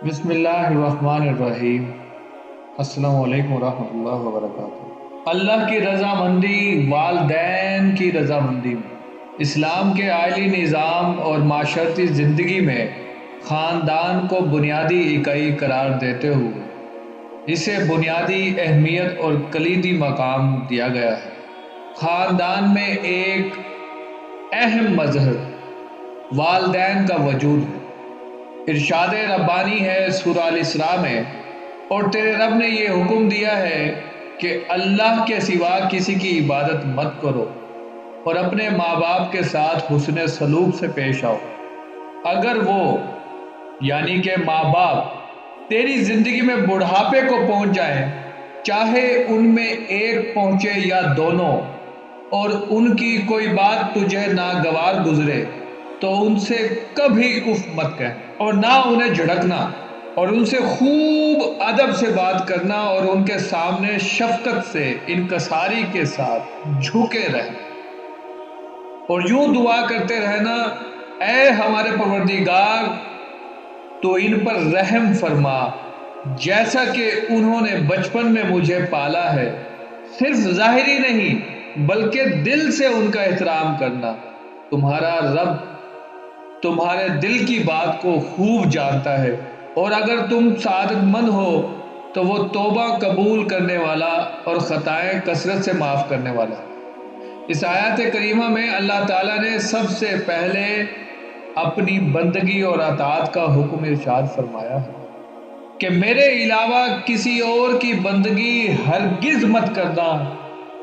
بسم اللہ الرحمن الرحیم۔ السلام علیکم ورحمۃ اللہ وبرکاتہ۔ اللہ کی رضامندی، والدین کی رضامندی میں اسلام کے آئلی نظام اور معاشرتی زندگی میں خاندان کو بنیادی اکائی قرار دیتے ہوئے اسے بنیادی اہمیت اور کلیدی مقام دیا گیا ہے۔ خاندان میں ایک اہم مظہر والدین کا وجود ہے۔ ارشاد ربانی ہے سورہ الاسراء میں، اور تیرے رب نے یہ حکم دیا ہے کہ اللہ کے سوا کسی کی عبادت مت کرو اور اپنے ماں باپ کے ساتھ حسن سلوک سے پیش آؤ۔ اگر وہ یعنی کہ ماں باپ تیری زندگی میں بڑھاپے کو پہنچ جائیں، چاہے ان میں ایک پہنچے یا دونوں، اور ان کی کوئی بات تجھے ناگوار گزرے تو ان سے کبھی اف مت کہنا اور نہ انہیں جھڑکنا، اور ان سے خوب ادب سے بات کرنا اور ان کے سامنے شفقت سے انکساری کے ساتھ جھکے رہنا اور یوں دعا کرتے رہنا، اے ہمارے پروردگار تو ان پر رحم فرما جیسا کہ انہوں نے بچپن میں مجھے پالا ہے۔ صرف ظاہری نہیں بلکہ دل سے ان کا احترام کرنا۔ تمہارا رب تمہارے دل کی بات کو خوب جانتا ہے، اور اگر تم سعادت مند ہو تو وہ توبہ قبول کرنے والا اور خطائیں کثرت سے معاف کرنے والا ہے۔ اس آیت کریمہ میں اللہ تعالیٰ نے سب سے پہلے اپنی بندگی اور اطاعت کا حکم ارشاد فرمایا ہے کہ میرے علاوہ کسی اور کی بندگی ہرگز مت کرنا۔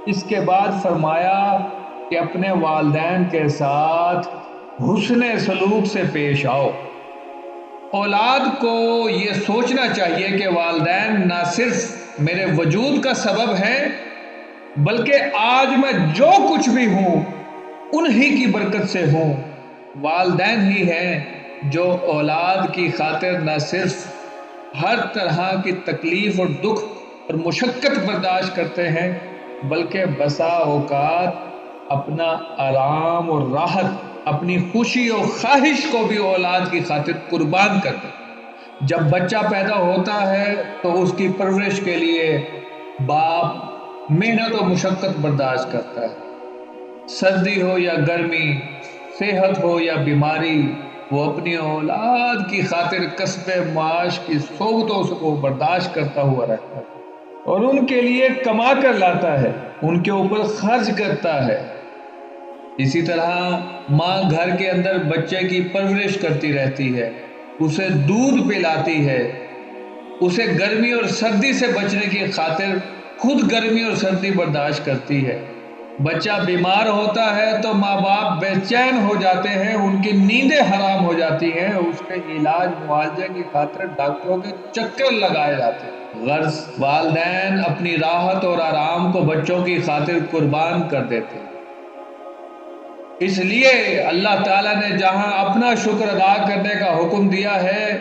اس کے بعد فرمایا کہ اپنے والدین کے ساتھ حسن سلوک سے پیش آؤ۔ اولاد کو یہ سوچنا چاہیے کہ والدین نہ صرف میرے وجود کا سبب ہے بلکہ آج میں جو کچھ بھی ہوں انہی کی برکت سے ہوں۔ والدین ہی ہیں جو اولاد کی خاطر نہ صرف ہر طرح کی تکلیف اور دکھ اور مشقت برداشت کرتے ہیں بلکہ بسا اوقات اپنا آرام اور راحت، اپنی خوشی اور خواہش کو بھی اولاد کی خاطر قربان کرتے ہیں۔ جب بچہ پیدا ہوتا ہے تو اس کی پرورش کے لیے باپ محنت و مشقت برداشت کرتا ہے۔ سردی ہو یا گرمی، صحت ہو یا بیماری، وہ اپنی اولاد کی خاطر کسب معاش کی صعوبتوں کو برداشت کرتا ہوا رہتا ہے اور ان کے لیے کما کر لاتا ہے، ان کے اوپر خرچ کرتا ہے۔ اسی طرح ماں گھر کے اندر بچے کی پرورش کرتی رہتی ہے، اسے دودھ پلاتی ہے، اسے گرمی اور سردی سے بچنے کی خاطر خود گرمی اور سردی برداشت کرتی ہے۔ بچہ بیمار ہوتا ہے تو ماں باپ بے چین ہو جاتے ہیں، ان کی نیندیں حرام ہو جاتی ہیں، اس کے علاج معالجے کی خاطر ڈاکٹروں کے چکر لگائے جاتے ہیں۔ غرض والدین اپنی راحت اور آرام کو بچوں کی خاطر قربان کر دیتے ہیں۔ اس لیے اللہ تعالیٰ نے جہاں اپنا شکر ادا کرنے کا حکم دیا ہے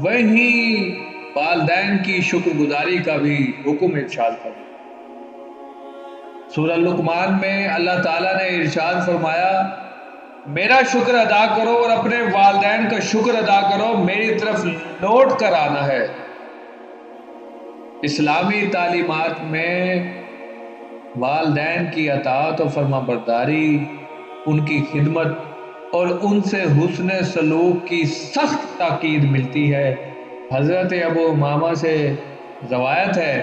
وہیں والدین کی شکر گزاری کا بھی حکم ارشاد فرمایا۔ سورہ لقمان میں اللہ تعالیٰ نے ارشاد فرمایا، میرا شکر ادا کرو اور اپنے والدین کا شکر ادا کرو، میری طرف لوٹ کر آنا ہے۔ اسلامی تعلیمات میں والدین کی اطاعت و فرما برداری، ان کی خدمت اور ان سے حسن سلوک کی سخت تاکید ملتی ہے۔ حضرت ابو امامہ سے روایت ہے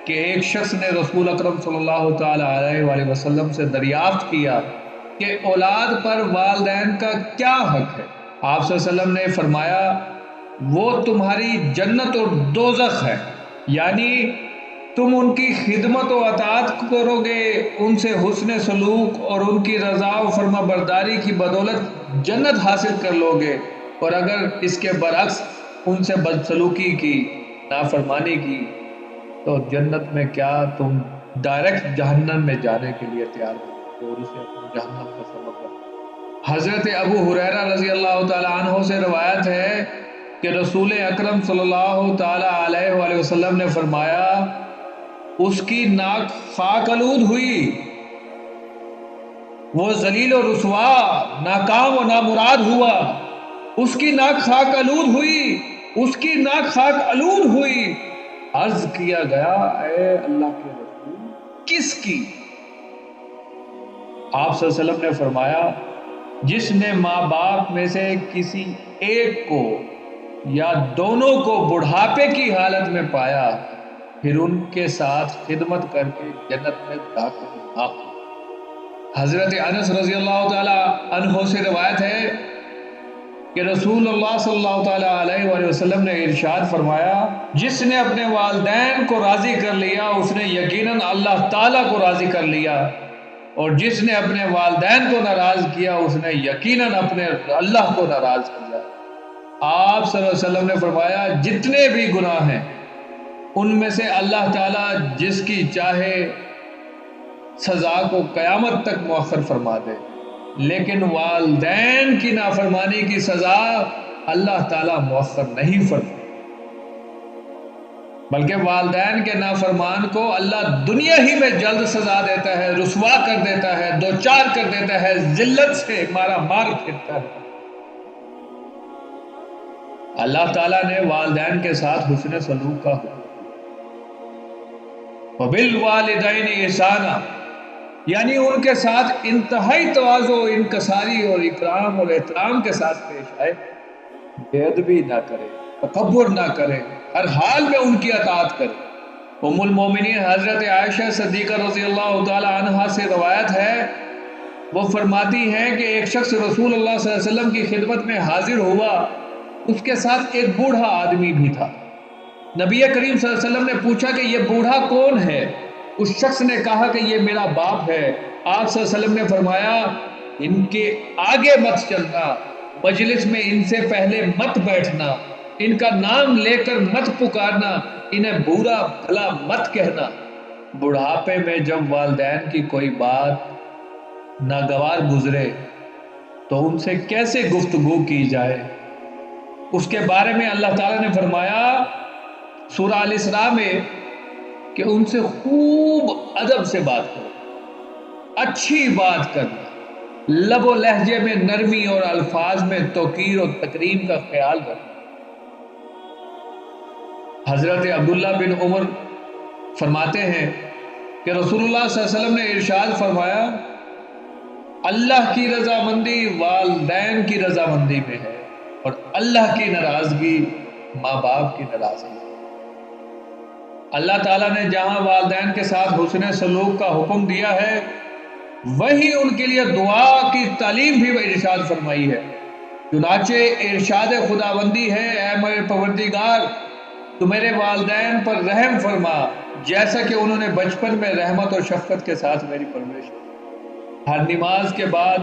کہ ایک شخص نے رسول اکرم صلی اللہ تعالی علیہ وآلہ وسلم سے دریافت کیا کہ اولاد پر والدین کا کیا حق ہے؟ آپ صلی اللہ علیہ وسلم نے فرمایا، وہ تمہاری جنت اور دوزخ ہے، یعنی تم ان کی خدمت و اطاعت کرو گے، ان سے حسن سلوک اور ان کی رضا و فرما برداری کی بدولت جنت حاصل کر لو گے، اور اگر اس کے برعکس ان سے بدسلوکی کی، نافرمانی کی تو جنت میں کیا تم ڈائریکٹ جہنم میں جانے کے لیے تیار ہو اور اسے اپنی جہنم کا سبب بنا۔ حضرت ابو ہریرہ رضی اللہ تعالی عنہ سے روایت ہے کہ رسول اکرم صلی اللہ تعالی علیہ وآلہ وسلم نے فرمایا، اس کی ناک خاک آلود ہوئی، وہ ذلیل و رسوا، ناکام و نامراد ہوا، اس کی ناک خاک آلود ہوئی، اس کی ناک خاک آلود ہوئی۔ عرض کیا گیا اے اللہ کے رسول کس کی؟ آپ صلی اللہ علیہ وسلم نے فرمایا جس نے ماں باپ میں سے کسی ایک کو یا دونوں کو بڑھاپے کی حالت میں پایا پھر ان کے ساتھ خدمت کر کے جنت میں داخل نہ ہو۔ حضرت انس رضی اللہ تعالی عنہ سے روایت ہے کہ رسول اللہ صلی اللہ تعالی علیہ وآلہ وسلم نے ارشاد فرمایا جس نے اپنے والدین کو راضی کر لیا اس نے یقیناً اللہ تعالیٰ کو راضی کر لیا، اور جس نے اپنے والدین کو ناراض کیا اس نے یقیناً اپنے اللہ کو ناراض کیا۔ آپ صلی اللہ علیہ وسلم نے فرمایا جتنے بھی گناہ ہیں ان میں سے اللہ تعالیٰ جس کی چاہے سزا کو قیامت تک مؤخر فرما دے، لیکن والدین کی نافرمانی کی سزا اللہ تعالیٰ مؤخر نہیں فرما، بلکہ والدین کے نافرمان کو اللہ دنیا ہی میں جلد سزا دیتا ہے، رسوا کر دیتا ہے، دوچار کر دیتا ہے، ذلت سے مارا مار پھرتا ہے۔ اللہ تعالیٰ نے والدین کے ساتھ حسن سلوک کا حکم وَبِالْوَالِدَيْنِ إِحْسَانًا، یعنی ان کے ساتھ انتہائی تواضع، انکساری اور اکرام اور احترام کے ساتھ پیش آئے، بے ادبی نہ کرے، تکبر نہ کرے، ہر حال میں ان کی اطاعت کرے۔ ام المومنین حضرت عائشہ صدیقہ رضی اللہ تعالی عنہا سے روایت ہے، وہ فرماتی ہیں کہ ایک شخص رسول اللہ صلی اللہ علیہ وسلم کی خدمت میں حاضر ہوا، اس کے ساتھ ایک بوڑھا آدمی بھی تھا۔ نبی کریم صلی اللہ علیہ وسلم نے پوچھا کہ یہ بوڑھا کون ہے؟ اس شخص نے کہا کہ یہ میرا باپ ہے۔ آپ صلی اللہ علیہ وسلم نے فرمایا ان کے آگے مت چلنا، مجلس میں ان سے پہلے مت بیٹھنا، ان کا نام لے کر مت پکارنا، انہیں برا بھلا مت کہنا۔ بڑھاپے میں جب والدین کی کوئی بات ناگوار گزرے تو ان سے کیسے گفتگو کی جائے، اس کے بارے میں اللہ تعالیٰ نے فرمایا سورہ الاسراء میں کہ ان سے خوب ادب سے بات کرو، اچھی بات کرنا، لب و لہجے میں نرمی اور الفاظ میں توقیر اور تکریم کا خیال رکھنا۔ حضرت عبداللہ بن عمر فرماتے ہیں کہ رسول اللہ صلی اللہ علیہ وسلم نے ارشاد فرمایا اللہ کی رضامندی والدین کی رضامندی میں ہے، اور اللہ کی ناراضگی ماں باپ کی ناراضگی۔ اللہ تعالیٰ نے جہاں والدین کے ساتھ حسن سلوک کا حکم دیا ہے وہی ان کے لیے دعا کی تعلیم بھی ارشاد فرمائی ہے۔ چنانچہ ارشاد خداوندی ہے اے میرے پروردگار تو میرے والدین پر رحم فرما جیسا کہ انہوں نے بچپن میں رحمت اور شفقت کے ساتھ میری پرورش کی۔ ہر نماز کے بعد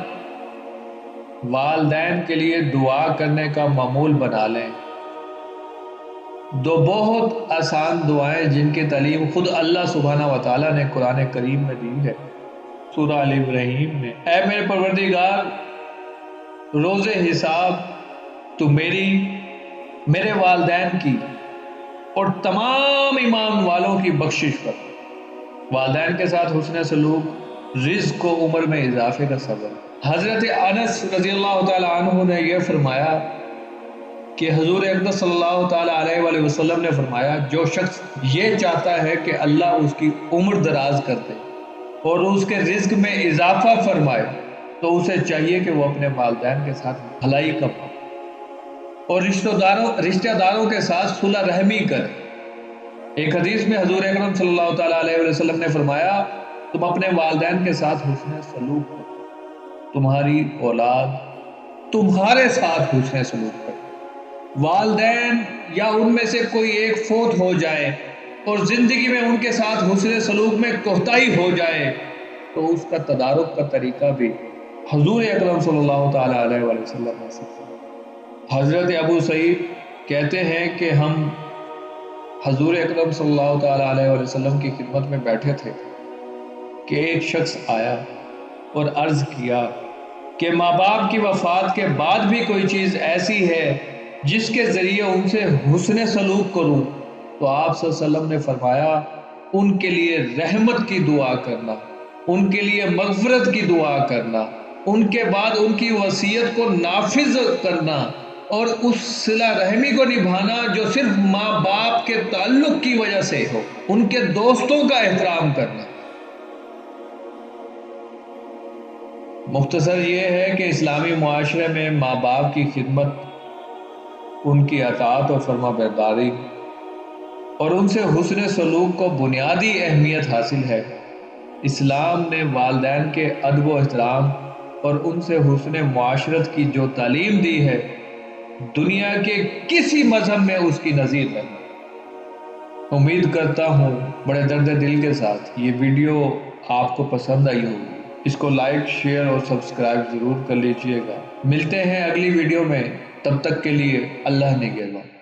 والدین کے لیے دعا کرنے کا معمول بنا لیں۔ دو بہت آسان دعائیں جن کی تعلیم خود اللہ سبحانہ و تعالیٰ نے قرآن کریم میں دی ہے۔ سورہ آل ابراہیم میں اے میرے پروردگار روز حساب تو میرے والدین کی اور تمام ایمان والوں کی بخشش کر۔ والدین کے ساتھ حسن سلوک رزق و عمر میں اضافے کا سبب۔ حضرت انس رضی اللہ تعالی عنہ نے یہ فرمایا کہ حضور اقدس صلی اللہ تعالی علیہ وآلہ وسلم نے فرمایا جو شخص یہ چاہتا ہے کہ اللہ اس کی عمر دراز کر دے اور اس کے رزق میں اضافہ فرمائے تو اسے چاہیے کہ وہ اپنے والدین کے ساتھ بھلائی کا اور رشتہ داروں کے ساتھ صلح رحمی کرے۔ ایک حدیث میں حضور اکرم صلی اللہ تعالی علیہ وآلہ وسلم نے فرمایا تم اپنے والدین کے ساتھ حسن سلوک کرو، تمہاری اولاد تمہارے ساتھ حسن سلوک کرے۔ والدین یا ان میں سے کوئی ایک فوت ہو جائے اور زندگی میں ان کے ساتھ حسن سلوک میں کوتاہی ہو جائے تو اس کا تدارک کا طریقہ بھی حضور اکرم صلی اللہ تعالی علیہ وآلہ وسلم نے سکھایا۔ حضرت ابو سعید کہتے ہیں کہ ہم حضور اکرم صلی اللہ تعالی علیہ وآلہ وسلم کی خدمت میں بیٹھے تھے کہ ایک شخص آیا اور عرض کیا کہ ماں باپ کی وفات کے بعد بھی کوئی چیز ایسی ہے جس کے ذریعے ان سے حسن سلوک کروں؟ تو آپ صلی اللہ علیہ وسلم نے فرمایا ان کے لیے رحمت کی دعا کرنا، ان کے لیے مغفرت کی دعا کرنا، ان کے بعد ان کی وصیت کو نافذ کرنا، اور اس صلہ رحمی کو نبھانا جو صرف ماں باپ کے تعلق کی وجہ سے ہو، ان کے دوستوں کا احترام کرنا۔ مختصر یہ ہے کہ اسلامی معاشرے میں ماں باپ کی خدمت، ان کی اطاعت و فرما برداری اور ان سے حسن سلوک کو بنیادی اہمیت حاصل ہے۔ اسلام نے والدین کے ادب و احترام اور ان سے حسن معاشرت کی جو تعلیم دی ہے، دنیا کے کسی مذہب میں اس کی نظیر نہیں۔ امید کرتا ہوں بڑے درد دل کے ساتھ یہ ویڈیو آپ کو پسند آئی ہوگی۔ اس کو لائک، شیئر اور سبسکرائب ضرور کر لیجئے گا۔ ملتے ہیں اگلی ویڈیو میں، تب تک کے لیے اللہ نگہباں۔